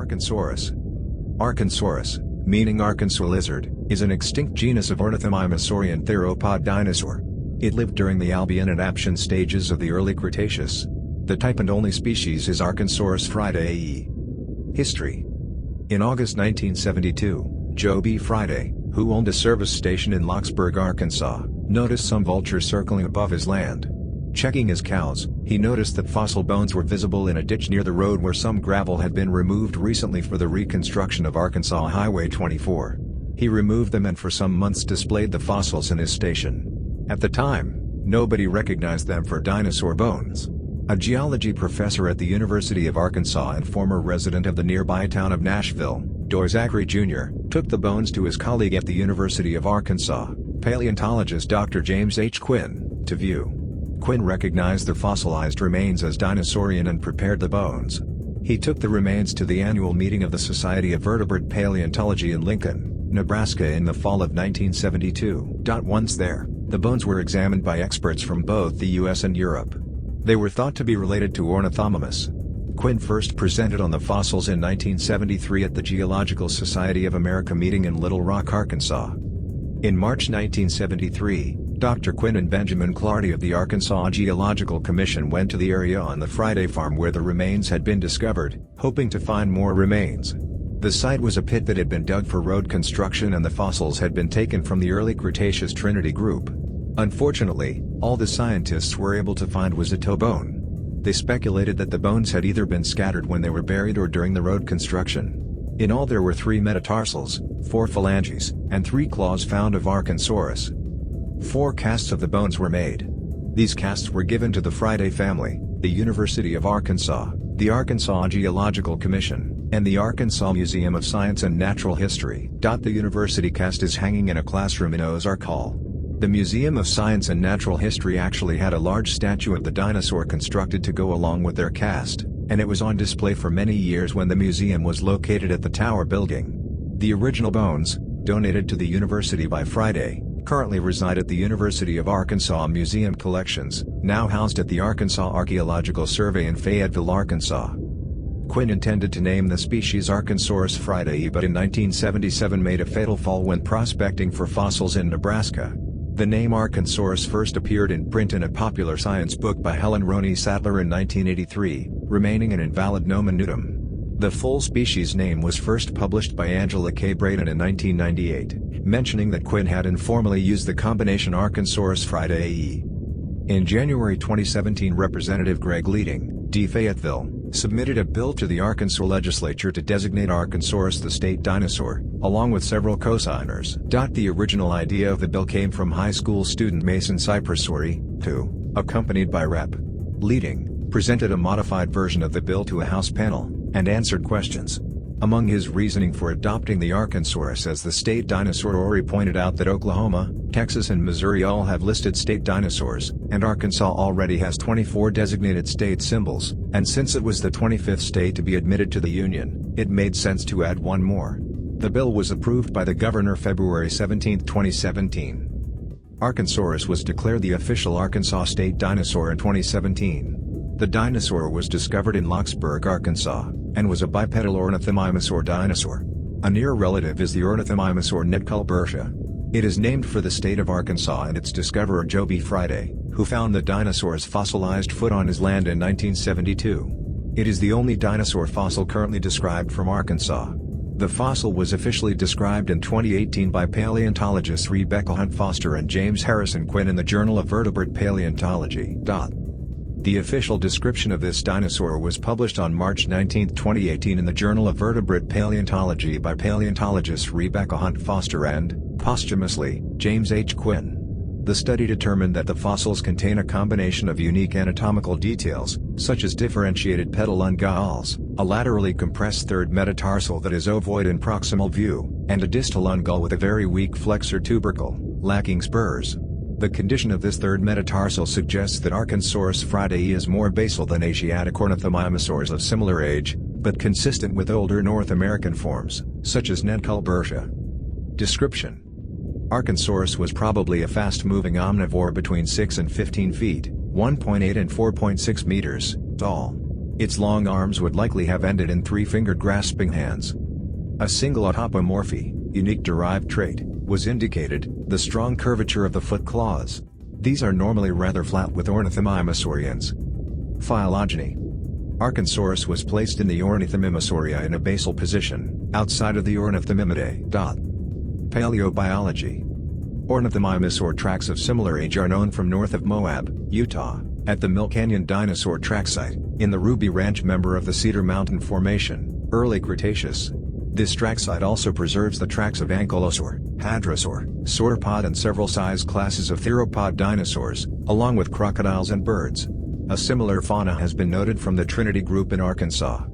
Arkhansaurus. Arkhansaurus, meaning Arkansas lizard, is an extinct genus of ornithomimosaurian theropod dinosaur. It lived during the Albian and Aptian stages of the Early Cretaceous. The type and only species is Arkansaurus fridayi. History. In August 1972, Joe B. Friday, who owned a service station in Locksburg, Arkansas, noticed some vultures circling above his land. Checking his cows, he noticed that fossil bones were visible in a ditch near the road where some gravel had been removed recently for the reconstruction of Arkansas Highway 24. He removed them and for some months displayed the fossils in his station. At the time, nobody recognized them for dinosaur bones. A geology professor at the University of Arkansas and former resident of the nearby town of Nashville, Doy Zachary Jr., took the bones to his colleague at the University of Arkansas, paleontologist Dr. James H. Quinn, to view. Quinn recognized the fossilized remains as dinosaurian and prepared the bones. He took the remains to the annual meeting of the Society of Vertebrate Paleontology in Lincoln, Nebraska in the fall of 1972. Once there, the bones were examined by experts from both the US and Europe. They were thought to be related to Ornithomimosaurus. Quinn first presented on the fossils in 1973 at the Geological Society of America meeting in Little Rock, Arkansas. In March 1973, Dr. Quinn and Benjamin Clardy of the Arkansas Geological Commission went to the area on the Friday farm where the remains had been discovered, hoping to find more remains. The site was a pit that had been dug for road construction and the fossils had been taken from the Early Cretaceous Trinity group. Unfortunately, all the scientists were able to find was a toe bone. They speculated that the bones had either been scattered when they were buried or during the road construction. In all there were 3 metatarsals, 4 phalanges, and 3 claws found of Arkhansaurus. 4 casts of the bones were made. These casts were given to the Friday family, the University of Arkansas, the Arkansas Geological Commission, and the Arkansas Museum of Science and Natural History. The university cast is hanging in a classroom in Ozark Hall. The Museum of Science and Natural History actually had a large statue of the dinosaur constructed to go along with their cast, and it was on display for many years when the museum was located at the Tower Building. The original bones, donated to the university by Friday, currently reside at the University of Arkansas Museum Collections, now housed at the Arkansas Archaeological Survey in Fayetteville, Arkansas. Quinn intended to name the species Arkansaurus fridayi but in 1977 made a fatal fall when prospecting for fossils in Nebraska. The name Arkhansaurus first appeared in print in a popular science book by Helen Roney Sattler in 1983, remaining an invalid nomen nudum. The full species name was first published by Angela K. Braden in 1998, mentioning that Quinn had informally used the combination Arkhansaurus fridayi. In January 2017, Representative Greg Leading, D. Fayetteville, submitted a bill to the Arkansas legislature to designate Arkhansaurus the state dinosaur, along with several co-signers. The original idea of the bill came from high school student Mason Cypressori, who, accompanied by Rep. Leading, presented a modified version of the bill to a House panel, and answered questions. Among his reasoning for adopting the Arkhansaurus as the state dinosaur, Ori pointed out that Oklahoma, Texas and Missouri all have listed state dinosaurs, and Arkansas already has 24 designated state symbols, and since it was the 25th state to be admitted to the Union, it made sense to add one more. The bill was approved by the governor February 17, 2017. Arkhansaurus was declared the official Arkansas state dinosaur in 2017. The dinosaur was discovered in Locksburg, Arkansas, and was a bipedal ornithomimosaur dinosaur. A near relative is the ornithomimosaur Nugget. It is named for the state of Arkansas and its discoverer Joe B. Friday, who found the dinosaur's fossilized foot on his land in 1972. It is the only dinosaur fossil currently described from Arkansas. The fossil was officially described in 2018 by paleontologists Rebecca Hunt Foster and James Harrison Quinn in the Journal of Vertebrate Paleontology. The official description of this dinosaur was published on March 19, 2018 in the Journal of Vertebrate Paleontology by paleontologists Rebecca Hunt Foster and, posthumously, James H. Quinn. The study determined that the fossils contain a combination of unique anatomical details, such as differentiated pedal ungulls, a laterally compressed third metatarsal that is ovoid in proximal view, and a distal ungull with a very weak flexor tubercle, lacking spurs. The condition of this third metatarsal suggests that Arkhansaurus fridayi is more basal than Asiatic ornithomimosaurs of similar age, but consistent with older North American forms, such as Nugget. Description: Arkhansaurus was probably a fast-moving omnivore between 6 and 15 feet, 1.8 and 4.6 meters, tall. Its long arms would likely have ended in three-fingered grasping hands. A single autapomorphy, unique derived trait, was indicated, the strong curvature of the foot claws. These are normally rather flat with ornithomimosaurians. Phylogeny. Arkhansaurus was placed in the ornithomimosauria in a basal position, outside of the ornithomimidae. Paleobiology. Ornithomimosaur tracks of similar age are known from north of Moab, Utah, at the Mill Canyon Dinosaur Track Site, in the Ruby Ranch member of the Cedar Mountain Formation, Early Cretaceous. This track site also preserves the tracks of Ankylosaur, Hadrosaur, sauropod and several size classes of theropod dinosaurs, along with crocodiles and birds. A similar fauna has been noted from the Trinity Group in Arkansas.